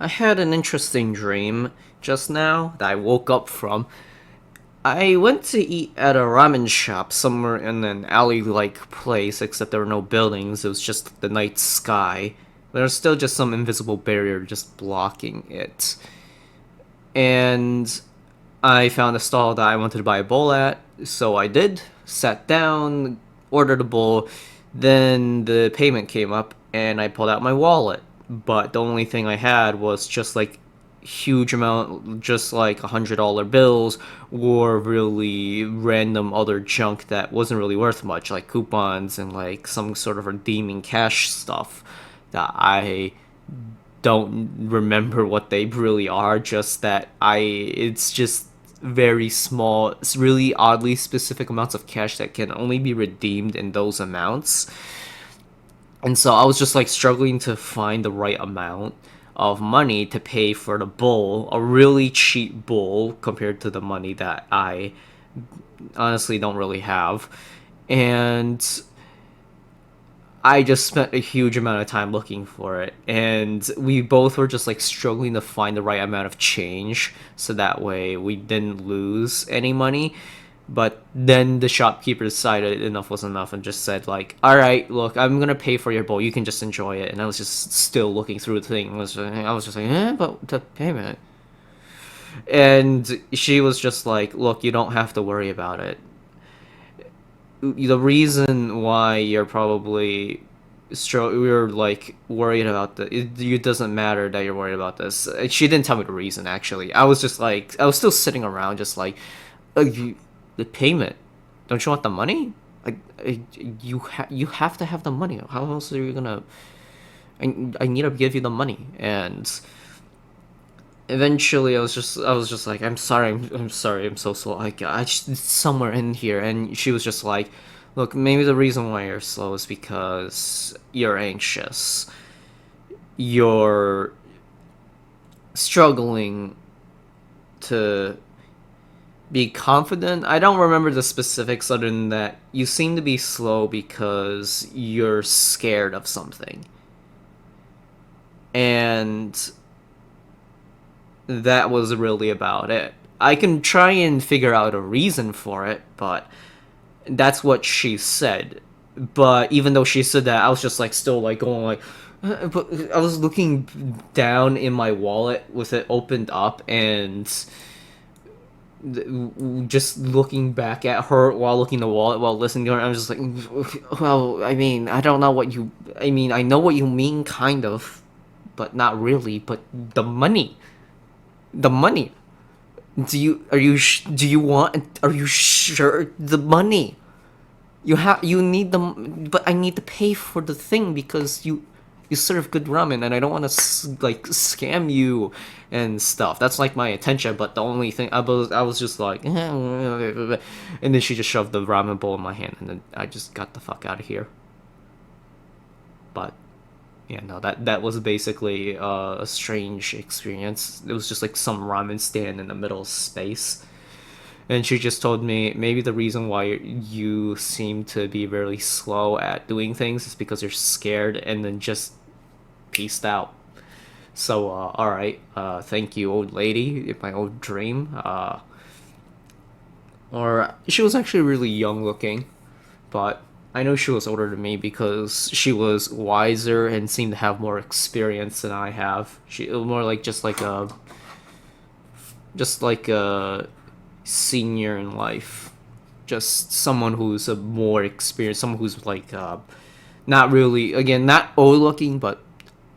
I had an interesting dream just now that I woke up from. I went to eat at a ramen shop somewhere in an alley like place, except there were no buildings, it was just the night sky. There was still just some invisible barrier just blocking it. And I found a stall that I wanted to buy a bowl at, so I did, sat down, ordered a bowl, then the payment came up, and I pulled out my wallet. But the only thing I had was just like huge amount, just like $100 bills or really random other junk that wasn't really worth much, like coupons and like some sort of redeeming cash stuff that I don't remember what they really are. Just that it's just very small, it's really oddly specific amounts of cash that can only be redeemed in those amounts. And so I was just like struggling to find the right amount of money to pay for the bowl, a really cheap bowl compared to the money that I honestly don't really have. And I just spent a huge amount of time looking for it, and we both were just like struggling to find the right amount of change so that way we didn't lose any money. But then the shopkeeper decided enough was enough and just said like, "All right, look, I'm gonna pay for your bowl. You can just enjoy it." And I was just still looking through the thing. I was just like, but the payment. And she was just like, "Look, you don't have to worry about it. The reason why you're probably we're like worried about it doesn't matter that you're worried about this." She didn't tell me the reason. Actually, I was just like, I was still sitting around just like, the payment, don't you want the money? Like, you have to have the money. How else are you gonna? I need to give you the money. And eventually I was just like, I'm sorry, I'm so slow. It's somewhere in here. And she was just like, look, maybe the reason why you're slow is because you're anxious. You're struggling to be confident. I don't remember the specifics other than that you seem to be slow because you're scared of something. And that was really about it. I can try and figure out a reason for it, but that's what she said. But even though she said that, I was just like still like going like, but I was looking down in my wallet with it opened up and just looking back at her while looking at the wallet while listening to her. I was just like, well, I mean, I don't know what you. I mean, I know what you mean, kind of, but not really. But the money. Do you want? Are you sure the money? You need them, but I need to pay for the thing because you serve good ramen, and I don't want to like scam you and stuff. That's like my intention. But the only thing I was just like, and then she just shoved the ramen bowl in my hand, and then I just got the fuck out of here. But yeah, no, that was basically a strange experience. It was just like some ramen stand in the middle of space. And she just told me maybe the reason why you seem to be really slow at doing things is because you're scared, and then just peaced out. So, all right, thank you, old lady, in my old dream. Or she was actually really young looking, but I know she was older than me because she was wiser and seemed to have more experience than I have. She was more like just like a senior in life, just someone who's a more experienced, someone who's like not really, again, not old looking, but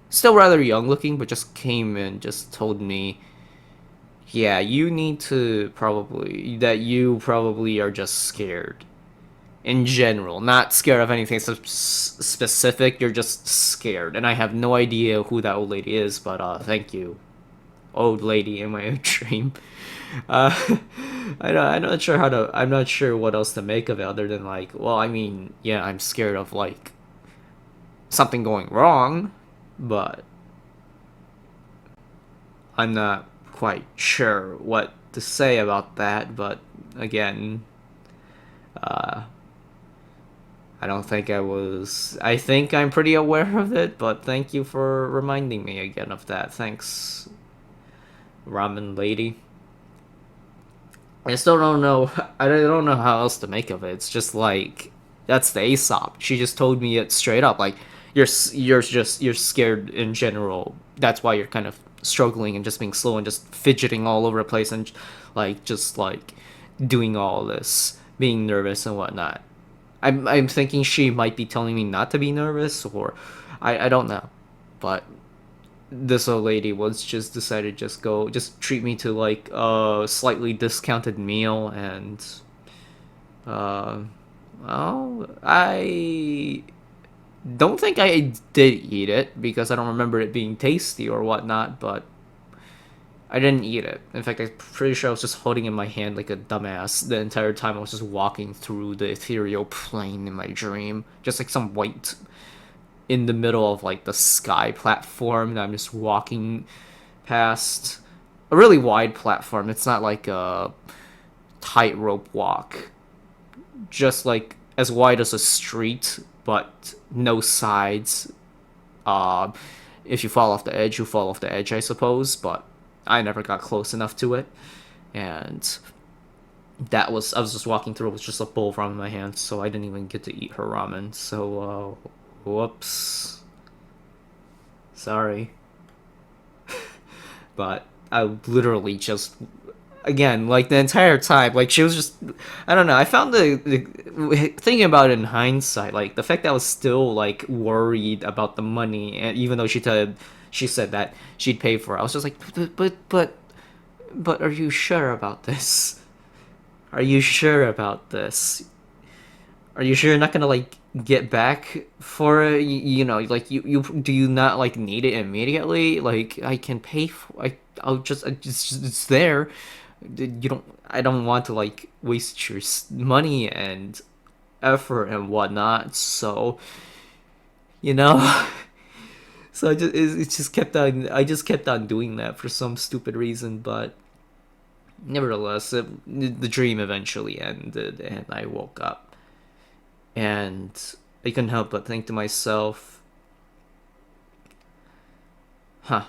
still rather young looking, but just came and just told me, yeah, you probably are just scared in general, not scared of anything specific. You're just scared, and I have no idea who that old lady is, but thank you, old lady in my dream. Uh, I'm not sure what else to make of it other than like, well, I mean, yeah, I'm scared of like something going wrong, but I'm not quite sure what to say about that. But again, uh, I don't think I was. I think I'm pretty aware of it, but thank you for reminding me again of that. Thanks, ramen lady. I still don't know. I don't know how else to make of it. It's just like that's the Aesop. She just told me it straight up. Like you're scared in general. That's why you're kind of struggling and just being slow and just fidgeting all over the place and just doing all this, being nervous and whatnot. I'm thinking she might be telling me not to be nervous, or I don't know, but this old lady was just decided just treat me to like a slightly discounted meal and uh well, I don't think I did eat it because I don't remember it being tasty or whatnot, but I didn't eat it. In fact, I'm pretty sure I was just holding it in my hand like a dumbass the entire time I was just walking through the ethereal plane in my dream, just like some white in the middle of like the sky platform that I'm just walking past. A really wide platform. It's not like a tightrope walk. Just like as wide as a street, but no sides. Uh, if you fall off the edge, you fall off the edge, I suppose. But I never got close enough to it, and I was just walking through with just a bowl of ramen in my hand, so I didn't even get to eat her ramen. So whoops, sorry. But I literally just again like the entire time like she was just I don't know. I found the thinking about it in hindsight, like the fact that I was still like worried about the money, and even though she said that she'd pay for it, I was just like but are you sure about this? Are you sure about this? Are you sure you're not gonna like get back for it? You know, like you do you not like need it immediately? Like I can pay for. I just it's there. You don't. I don't want to like waste your money and effort and whatnot. So you know. So it just kept on. I just kept on doing that for some stupid reason, but nevertheless, the dream eventually ended, and I woke up. And I couldn't help but think to myself, huh,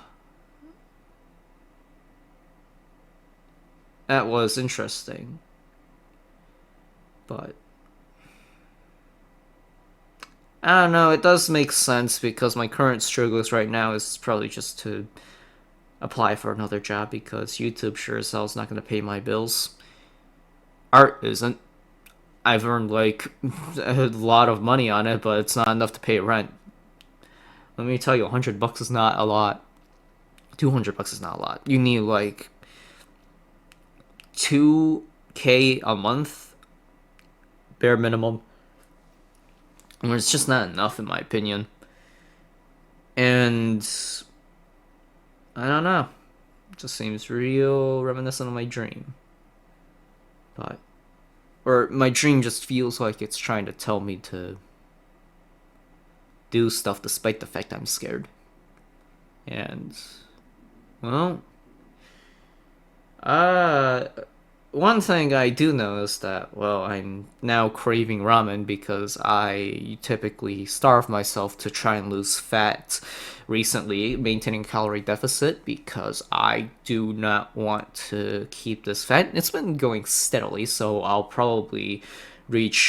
that was interesting. But I don't know, it does make sense because my current struggles right now is probably just to apply for another job because YouTube sure as hell is not going to pay my bills. Art isn't. I've earned like a lot of money on it, but it's not enough to pay rent. Let me tell you, $100 is not a lot. $200 is not a lot. You need like 2K a month, bare minimum. And it's just not enough in my opinion. And I don't know. It just seems real reminiscent of my dream. But or my dream just feels like it's trying to tell me to do stuff despite the fact I'm scared. And well, uh one thing I do know is that, well, I'm now craving ramen because I typically starve myself to try and lose fat recently, maintaining calorie deficit because I do not want to keep this fat. It's been going steadily, so I'll probably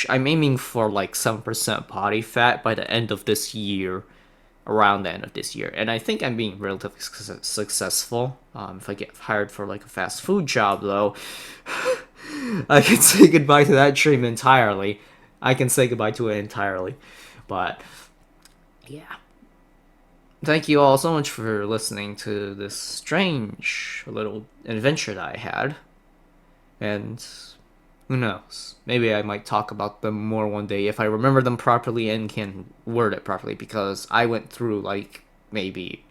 I'm aiming for like 7% body fat by the end of this year, around the end of this year. And I think I'm being relatively successful. If I get hired for like a fast food job, though, I can say goodbye to that dream entirely. I can say goodbye to it entirely. But yeah. Thank you all so much for listening to this strange little adventure that I had. And who knows? Maybe I might talk about them more one day if I remember them properly and can word it properly, because I went through like maybe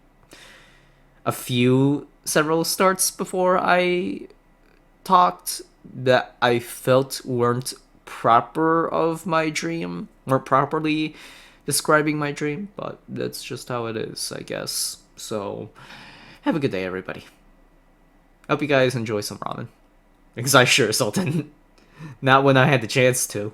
several starts before I talked that I felt weren't proper of my dream, weren't properly describing my dream, but that's just how it is, I guess. So, have a good day, everybody. Hope you guys enjoy some ramen. Because I sure as hell didn't. Not when I had the chance to.